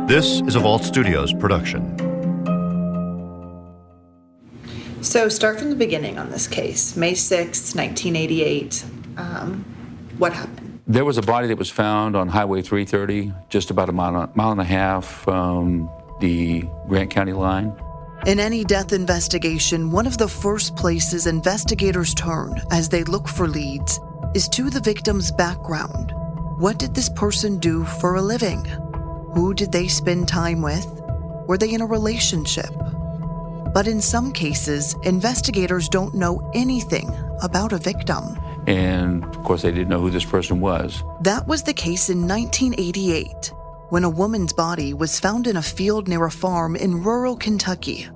This is a Vault Studios production. So start from the beginning on this case. May 6th, 1988. What happened? There was a body that was found on Highway 330, just about a mile and a half from the Grant County line. In any death investigation, one of the first places investigators turn as they look for leads is to the victim's background. What did this person do for a living? Who did they spend time with? Were they in a relationship? But in some cases, investigators don't know anything about a victim. And, of course, they didn't know who this person was. That was the case in 1988, when a woman's body was found in a field near a farm in rural Kentucky.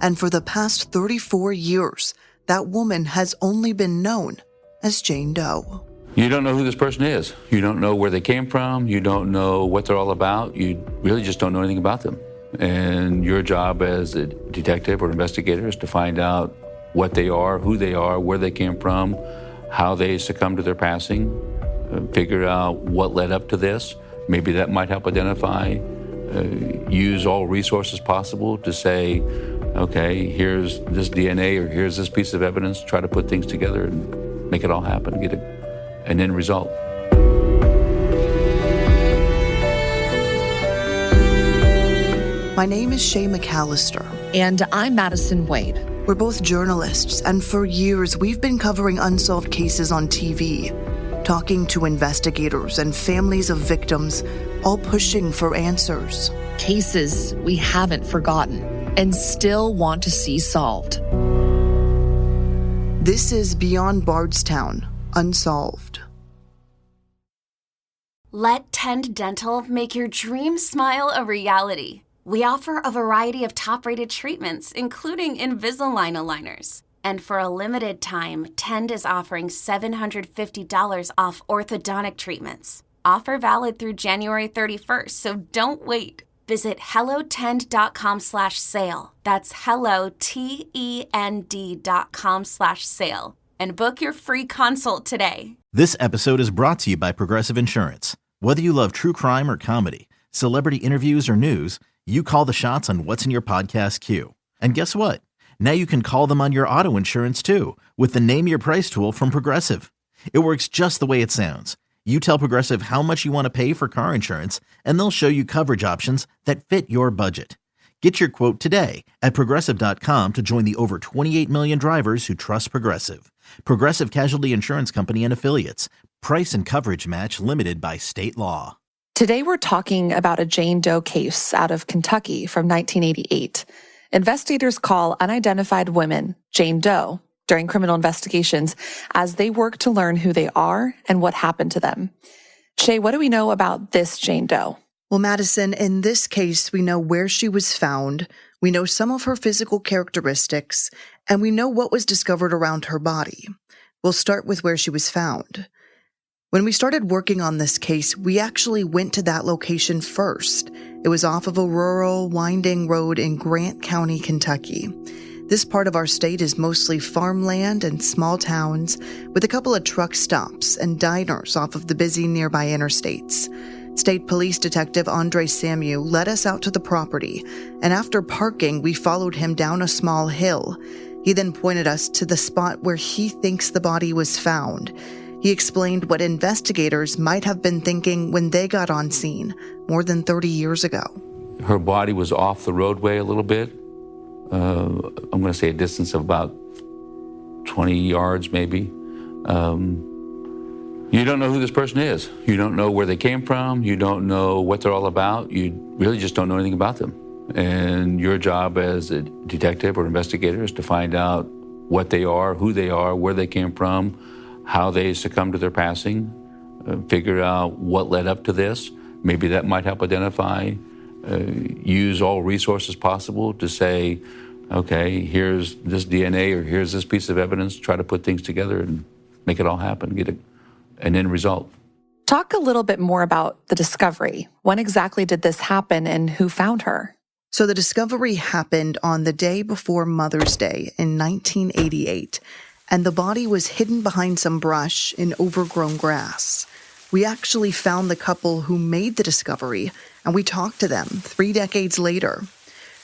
And for the past 34 years, that woman has only been known as Jane Doe. You don't know who this person is. You don't know where they came from. You don't know what they're all about. You really just don't know anything about them. And your job as a detective or investigator is to find out what they are, who they are, where they came from, how they succumbed to their passing, figure out what led up to this. Maybe that might help identify, use all resources possible to say, okay, here's this DNA or here's this piece of evidence, try to put things together and make it all happen, get an end result. My name is Shay McAlister. And I'm Madison Wade. We're both journalists, and for years we've been covering unsolved cases on TV, talking to investigators and families of victims, all pushing for answers. Cases we haven't forgotten and still want to see solved. This is Beyond Bardstown, Unsolved. Let Tend Dental make your dream smile a reality. We offer a variety of top-rated treatments, including Invisalign aligners. And for a limited time, Tend is offering $750 off orthodontic treatments. Offer valid through January 31st, so don't wait. Visit hellotend.com/sale. That's hellotend.com/sale. And book your free consult today. This episode is brought to you by Progressive Insurance. Whether you love true crime or comedy, celebrity interviews or news, you call the shots on what's in your podcast queue. And guess what? Now you can call them on your auto insurance too with the Name Your Price tool from Progressive. It works just the way it sounds. You tell Progressive how much you want to pay for car insurance, and they'll show you coverage options that fit your budget. Get your quote today at Progressive.com to join the over 28 million drivers who trust Progressive. Progressive Casualty Insurance Company and Affiliates. Price and coverage match limited by state law. Today we're talking about a Jane Doe case out of Kentucky from 1988. Investigators call unidentified women Jane Doe during criminal investigations as they work to learn who they are and what happened to them. Shay, what do we know about this Jane Doe? Well, Madison, in this case, we know where she was found, we know some of her physical characteristics, and we know what was discovered around her body. We'll start with where she was found. When we started working on this case, we actually went to that location first. It was off of a rural, winding road in Grant County, Kentucky. This part of our state is mostly farmland and small towns, with a couple of truck stops and diners off of the busy nearby interstates. State Police Detective Andre Samu led us out to the property, and after parking, we followed him down a small hill. He then pointed us to the spot where he thinks the body was found. He explained what investigators might have been thinking when they got on scene more than 30 years ago. Her body was off the roadway a little bit. I'm going to say a distance of about 20 yards maybe. You don't know who this person is. You don't know where they came from. You don't know what they're all about. You really just don't know anything about them. And your job as a detective or investigator is to find out what they are, who they are, where they came from, how they succumbed to their passing, figure out what led up to this. Maybe that might help identify, use all resources possible to say, okay, here's this DNA or here's this piece of evidence, try to put things together and make it all happen, get an end result. Talk a little bit more about the discovery. When exactly did this happen and who found her? So the discovery happened on the day before Mother's Day in 1988, and the body was hidden behind some brush in overgrown grass. We actually found the couple who made the discovery, and we talked to them 3 decades later.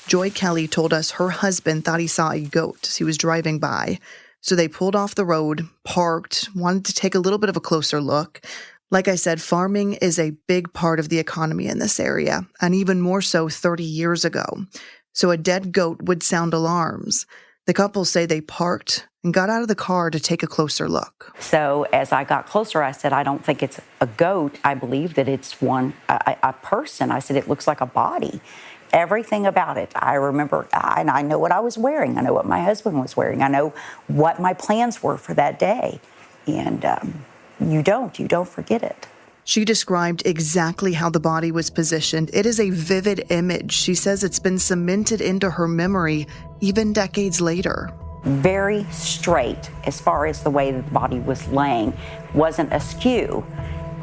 Joy Kelly told us her husband thought he saw a goat as he was driving by, so they pulled off the road, parked, wanted to take a little bit of a closer look. Like I said, farming is a big part of the economy in this area, and even more so 30 years ago. So a dead goat would sound alarms. The couple say they parked and got out of the car to take a closer look. So as I got closer, I said, I don't think it's a goat. I believe that it's a person. I said, it looks like a body. Everything about it. I remember, and I know what I was wearing. I know what my husband was wearing. I know what my plans were for that day. And you don't forget it. She described exactly how the body was positioned. It is a vivid image. She says it's been cemented into her memory even decades later. Very straight as far as the way that the body was laying. Wasn't askew.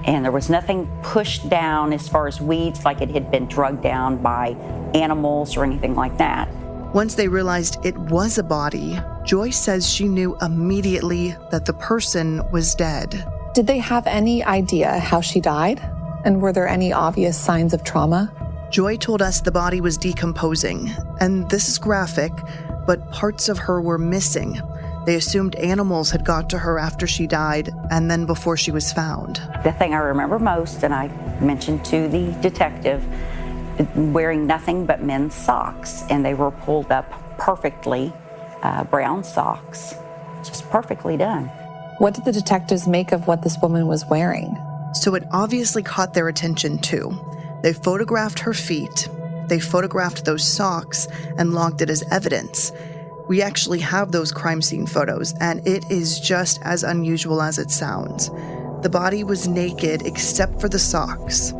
And there was nothing pushed down as far as weeds, like it had been drugged down by animals or anything like that. Once they realized it was a body, Joy says she knew immediately that the person was dead. Did they have any idea how she died? And were there any obvious signs of trauma? Joy told us the body was decomposing, and this is graphic, but parts of her were missing. They assumed animals had got to her after she died and then before she was found. The thing I remember most, and I mentioned to the detective, wearing nothing but men's socks, and they were pulled up perfectly, brown socks, just perfectly done. What did the detectives make of what this woman was wearing? So it obviously caught their attention too. They photographed her feet, they photographed those socks, and logged it as evidence. We actually have those crime scene photos, and it is just as unusual as it sounds. The body was naked except for the socks.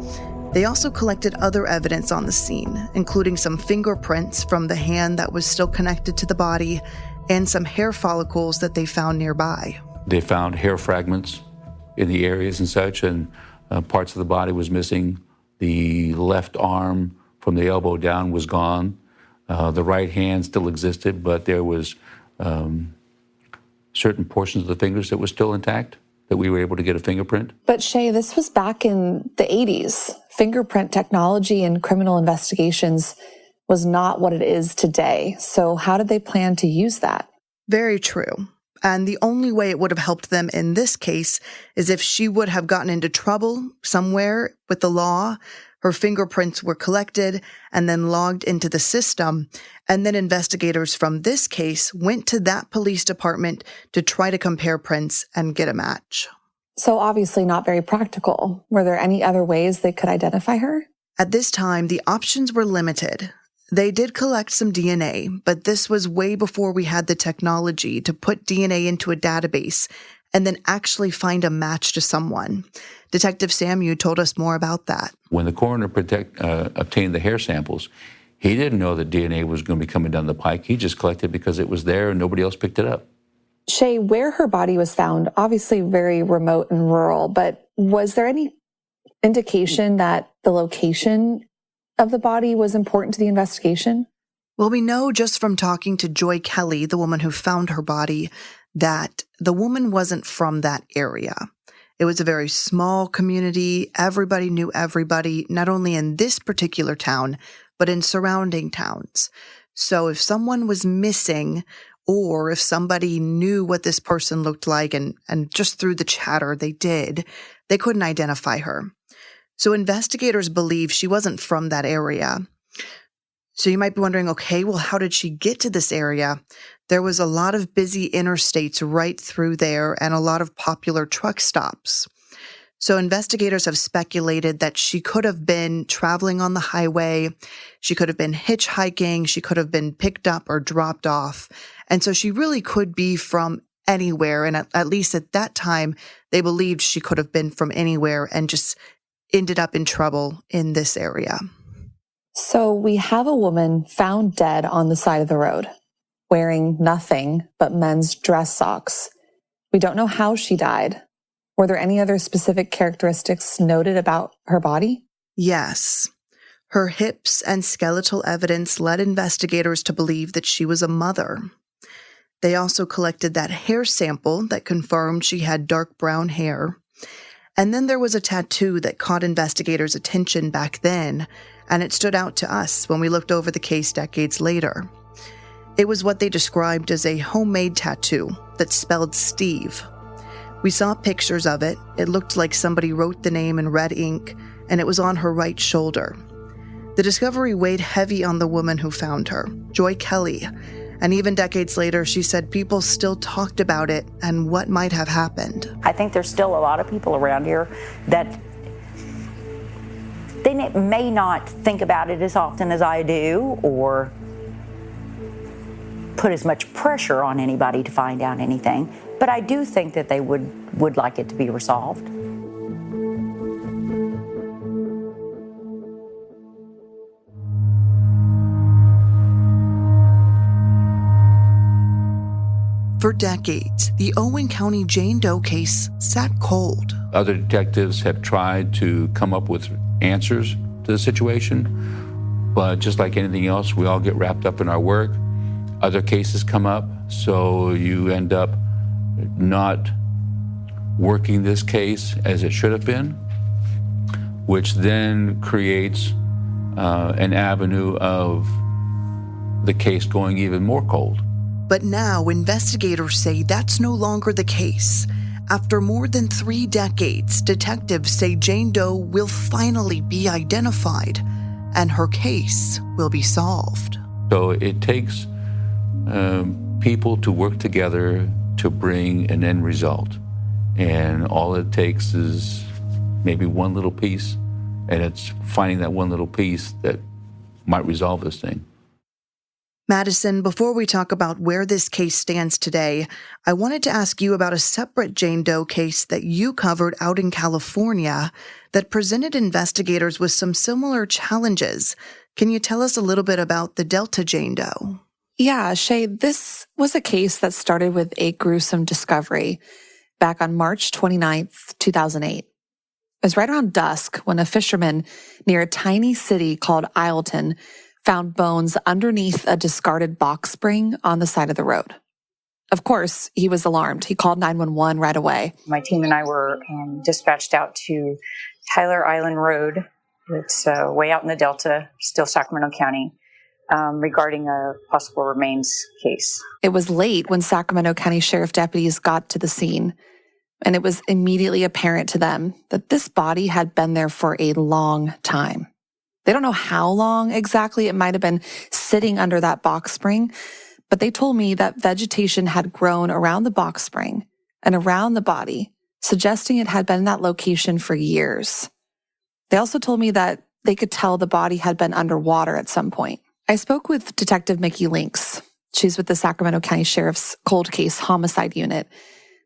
They also collected other evidence on the scene, including some fingerprints from the hand that was still connected to the body and some hair follicles that they found nearby. They found hair fragments in the areas and such, and parts of the body was missing. The left arm from the elbow down was gone. The right hand still existed, but there was certain portions of the fingers that were still intact, that we were able to get a fingerprint. But Shay, this was back in the 80s. Fingerprint technology in criminal investigations was not what it is today. So how did they plan to use that? Very true. And the only way it would have helped them in this case is if she would have gotten into trouble somewhere with the law. Her fingerprints were collected and then logged into the system. And then investigators from this case went to that police department to try to compare prints and get a match. So obviously not very practical. Were there any other ways they could identify her? At this time, the options were limited. They did collect some DNA, but this was way before we had the technology to put DNA into a database and then actually find a match to someone. Detective Samu told us more about that. When the coroner obtained the hair samples, he didn't know that DNA was going to be coming down the pike. He just collected because it was there and nobody else picked it up. Shay, where her body was found, obviously very remote and rural, but was there any indication that the location of the body was important to the investigation? Well, we know just from talking to Joy Kelly, the woman who found her body, that the woman wasn't from that area. It was a very small community. Everybody knew everybody, not only in this particular town, but in surrounding towns. So if someone was missing, or if somebody knew what this person looked like and just through the chatter they couldn't identify her. So investigators believe she wasn't from that area. So you might be wondering, okay, well, how did she get to this area? There was a lot of busy interstates right through there and a lot of popular truck stops. So investigators have speculated that she could have been traveling on the highway. She could have been hitchhiking. She could have been picked up or dropped off. And so she really could be from anywhere. And at least at that time, they believed she could have been from anywhere and just ended up in trouble in this area. So we have a woman found dead on the side of the road, wearing nothing but men's dress socks. We don't know how she died. Were there any other specific characteristics noted about her body? Yes. Her hips and skeletal evidence led investigators to believe that she was a mother. They also collected that hair sample that confirmed she had dark brown hair. And then there was a tattoo that caught investigators' attention back then, and it stood out to us when we looked over the case decades later. It was what they described as a homemade tattoo that spelled Steve. We saw pictures of it. It looked like somebody wrote the name in red ink, and it was on her right shoulder. The discovery weighed heavy on the woman who found her, Joy Kelly, and even decades later, she said people still talked about it and what might have happened. I think there's still a lot of people around here that they may not think about it as often as I do, or put as much pressure on anybody to find out anything, but I do think that they would like it to be resolved. For decades, the Owen County Jane Doe case sat cold. Other detectives have tried to come up with answers to the situation, but just like anything else, we all get wrapped up in our work. Other cases come up, so you end up not working this case as it should have been, which then creates an avenue of the case going even more cold. But now investigators say that's no longer the case. After more than 3 decades, detectives say Jane Doe will finally be identified and her case will be solved. So it takes people to work together to bring an end result. And all it takes is maybe one little piece, and it's finding that one little piece that might resolve this thing. Madison, before we talk about where this case stands today, I wanted to ask you about a separate Jane Doe case that you covered out in California that presented investigators with some similar challenges. Can you tell us a little bit about the Delta Jane Doe? Yeah, Shay, this was a case that started with a gruesome discovery back on March 29th, 2008. It was right around dusk when a fisherman near a tiny city called Isleton found bones underneath a discarded box spring on the side of the road. Of course, he was alarmed. He called 911 right away. My team and I were dispatched out to Tyler Island Road. It's way out in the Delta, still Sacramento County, regarding a possible remains case. It was late when Sacramento County Sheriff deputies got to the scene, and it was immediately apparent to them that this body had been there for a long time. They don't know how long exactly. It might have been sitting under that box spring, but they told me that vegetation had grown around the box spring and around the body, suggesting it had been in that location for years. They also told me that they could tell the body had been underwater at some point. I spoke with Detective Mickey Links. She's with the Sacramento County Sheriff's Cold Case Homicide Unit.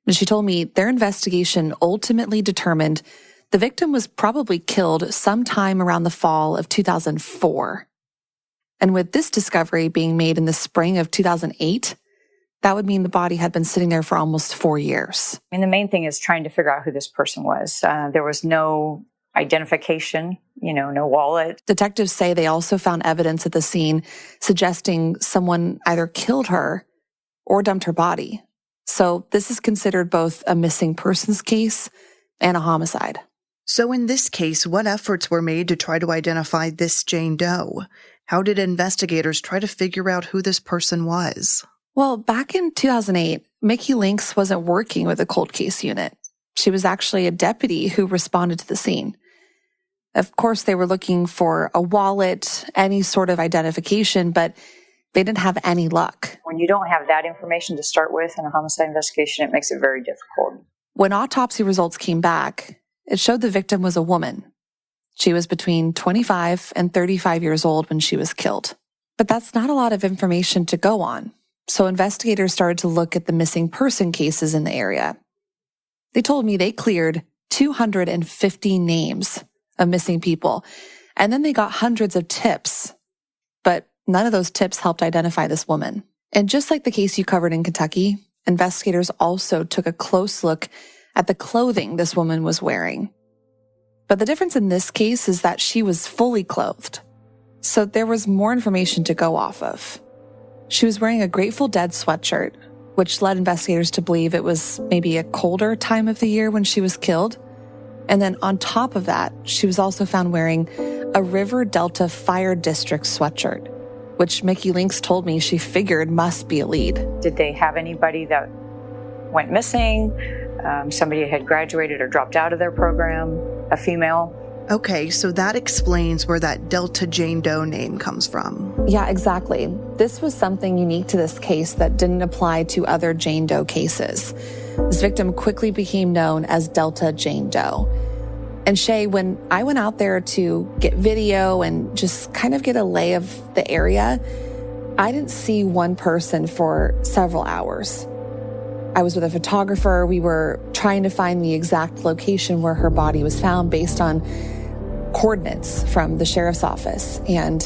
And she told me their investigation ultimately determined the victim was probably killed sometime around the fall of 2004. And with this discovery being made in the spring of 2008, that would mean the body had been sitting there for almost 4 years. And the main thing is trying to figure out who this person was. There was no identification, no wallet. Detectives say they also found evidence at the scene suggesting someone either killed her or dumped her body. So this is considered both a missing persons case and a homicide. So in this case, what efforts were made to try to identify this Jane Doe? How did investigators try to figure out who this person was? Well, back in 2008, Mickey Links wasn't working with the cold case unit. She was actually a deputy who responded to the scene. Of course, they were looking for a wallet, any sort of identification, but they didn't have any luck. When you don't have that information to start with in a homicide investigation, it makes it very difficult. When autopsy results came back, it showed the victim was a woman. She was between 25 and 35 years old when she was killed. But that's not a lot of information to go on. So investigators started to look at the missing person cases in the area. They told me they cleared 250 names of missing people, and then they got hundreds of tips. But none of those tips helped identify this woman. And just like the case you covered in Kentucky, investigators also took a close look at the clothing this woman was wearing. But the difference in this case is that she was fully clothed. So there was more information to go off of. She was wearing a Grateful Dead sweatshirt, which led investigators to believe it was maybe a colder time of the year when she was killed. And then on top of that, she was also found wearing a River Delta Fire District sweatshirt, which Mickey Links told me she figured must be a lead. Did they have anybody that went missing? Somebody had graduated or dropped out of their program, a female? Okay, so that explains where that Delta Jane Doe name comes from. Yeah, exactly. This was something unique to this case that didn't apply to other Jane Doe cases. This victim quickly became known as Delta Jane Doe. And Shay, when I went out there to get video and just kind of get a lay of the area, I didn't see one person for several hours. I was with a photographer. We were trying to find the exact location where her body was found based on coordinates from the sheriff's office. And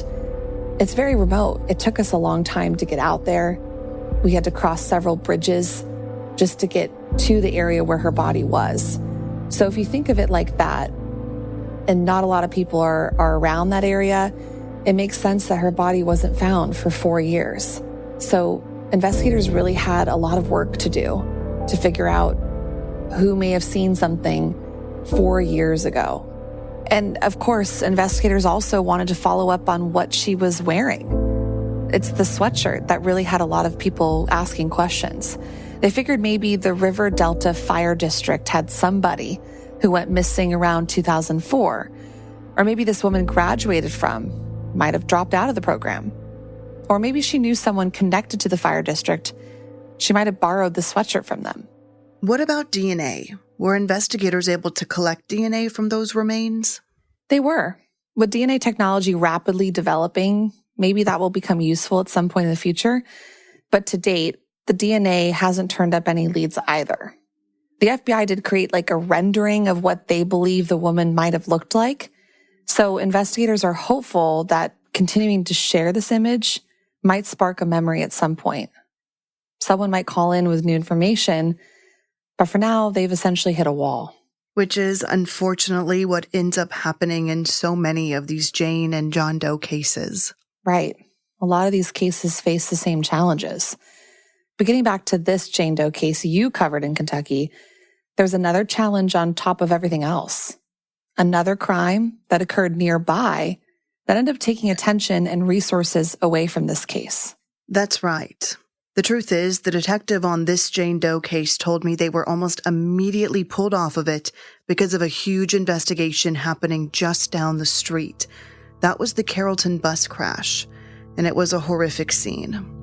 it's very remote. It took us a long time to get out there. We had to cross several bridges just to get to the area where her body was. So if you think of it like that, and not a lot of people are around that area, it makes sense that her body wasn't found for 4 years. So investigators really had a lot of work to do to figure out who may have seen something 4 years ago. And of course, investigators also wanted to follow up on what she was wearing. It's the sweatshirt that really had a lot of people asking questions. They figured maybe the River Delta Fire District had somebody who went missing around 2004. Or maybe this woman graduated from, might have dropped out of the program. Or maybe she knew someone connected to the fire district. She might have borrowed the sweatshirt from them. What about DNA? Were investigators able to collect DNA from those remains? They were. With DNA technology rapidly developing, maybe that will become useful at some point in the future. But to date, the DNA hasn't turned up any leads either. The FBI did create like a rendering of what they believe the woman might have looked like. So investigators are hopeful that continuing to share this image might spark a memory at some point. Someone might call in with new information, but for now, they've essentially hit a wall. Which is unfortunately what ends up happening in so many of these Jane and John Doe cases. Right. A lot of these cases face the same challenges. But getting back to this Jane Doe case you covered in Kentucky, there's another challenge on top of everything else. Another crime that occurred nearby that ended up taking attention and resources away from this case. That's right. The truth is, the detective on this Jane Doe case told me they were almost immediately pulled off of it because of a huge investigation happening just down the street. That was the Carrollton bus crash, and it was a horrific scene.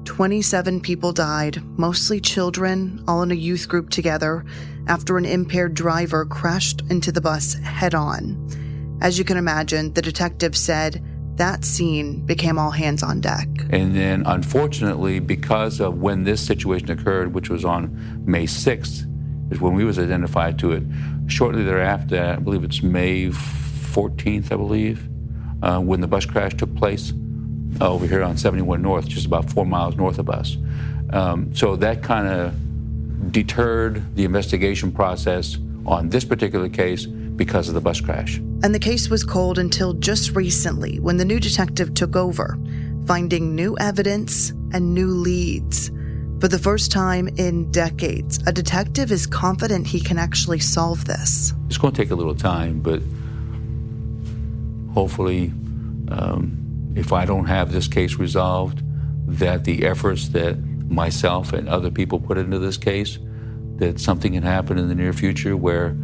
27 people died, mostly children, all in a youth group together, after an impaired driver crashed into the bus head-on. As you can imagine, the detective said that scene became all hands on deck. And then, unfortunately, because of when this situation occurred, which was on May 6th, is when we was identified to it. Shortly thereafter, I believe it's May 14th, I believe, when the bus crash took place over here on 71 North, just about 4 miles north of us. So that kind of deterred the investigation process on this particular case because of the bus crash. And the case was cold until just recently when the new detective took over, finding new evidence and new leads. For the first time in decades, a detective is confident he can actually solve this. It's going to take a little time, but hopefully, if I don't have this case resolved, that the efforts that myself and other people put into this case, that something can happen in the near future where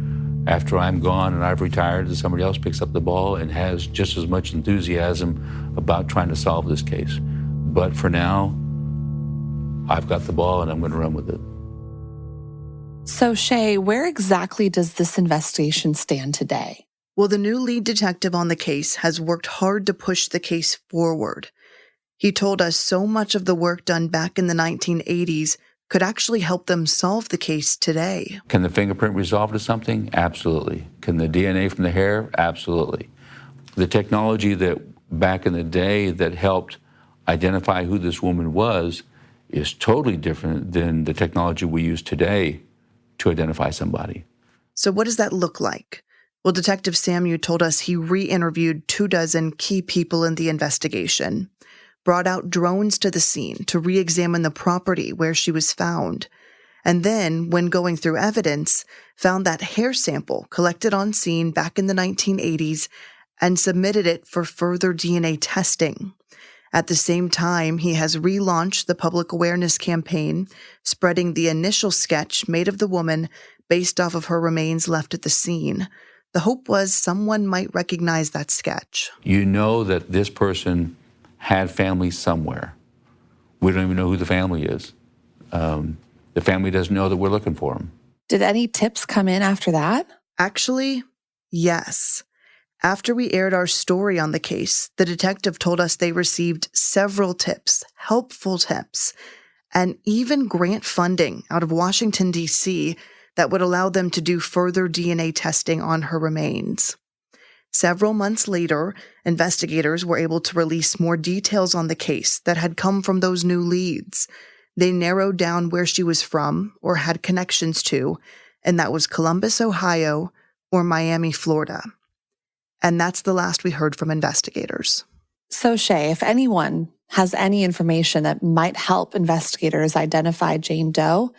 after I'm gone and I've retired, that somebody else picks up the ball and has just as much enthusiasm about trying to solve this case. But for now, I've got the ball and I'm going to run with it. So, Shay, where exactly does this investigation stand today? Well, the new lead detective on the case has worked hard to push the case forward. He told us so much of the work done back in the 1980s could actually help them solve the case today. Can the fingerprint resolve to something? Absolutely. Can the DNA from the hair? Absolutely. The technology that back in the day that helped identify who this woman was is totally different than the technology we use today to identify somebody. So what does that look like? Well, Detective Samu told us he re-interviewed 24 key people in the investigation, brought out drones to the scene to re-examine the property where she was found, And then, when going through evidence, found that hair sample collected on scene back in the 1980s and submitted it for further DNA testing. At the same time, he has relaunched the public awareness campaign, spreading the initial sketch made of the woman based off of her remains left at the scene. The hope was someone might recognize that sketch. You know that this person had family somewhere. We don't even know who the family is. The family doesn't know that we're looking for them. Did any tips come in after that? Actually, yes. After we aired our story on the case, the detective told us they received several tips, helpful tips, and even grant funding out of Washington, D.C. that would allow them to do further DNA testing on her remains. Several months later, investigators were able to release more details on the case that had come from those new leads. They narrowed down where she was from or had connections to, and that was Columbus, Ohio, or Miami, Florida. And that's the last we heard from investigators. So, Shay, if anyone has any information that might help investigators identify Jane Doe,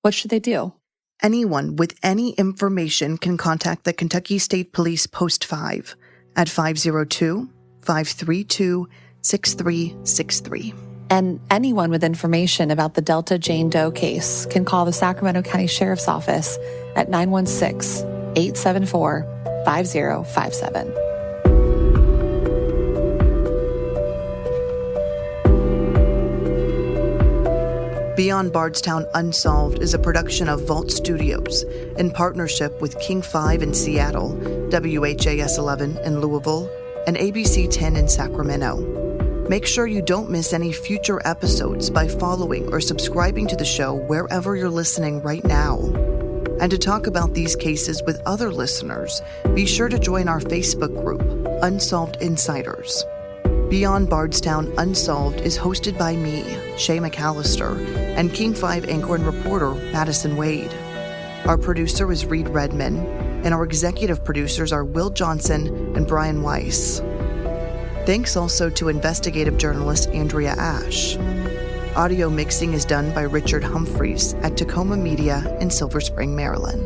what should they do? Anyone with any information can contact the Kentucky State Police Post 5 at 502-532-6363. And anyone with information about the Delta Jane Doe case can call the Sacramento County Sheriff's Office at 916-874-5057. Beyond Bardstown Unsolved is a production of Vault Studios in partnership with King 5 in Seattle, WHAS 11 in Louisville, and ABC 10 in Sacramento. Make sure you don't miss any future episodes by following or subscribing to the show wherever you're listening right now. And to talk about these cases with other listeners, be sure to join our Facebook group, Unsolved Insiders. Beyond Bardstown Unsolved is hosted by me, Shay McAlister, and King 5 anchor and reporter Madison Wade. Our producer is Reed Redman, and our executive producers are Will Johnson and Brian Weiss. Thanks also to investigative journalist Andrea Ash. Audio mixing is done by Richard Humphreys at Tacoma Media in Silver Spring, Maryland.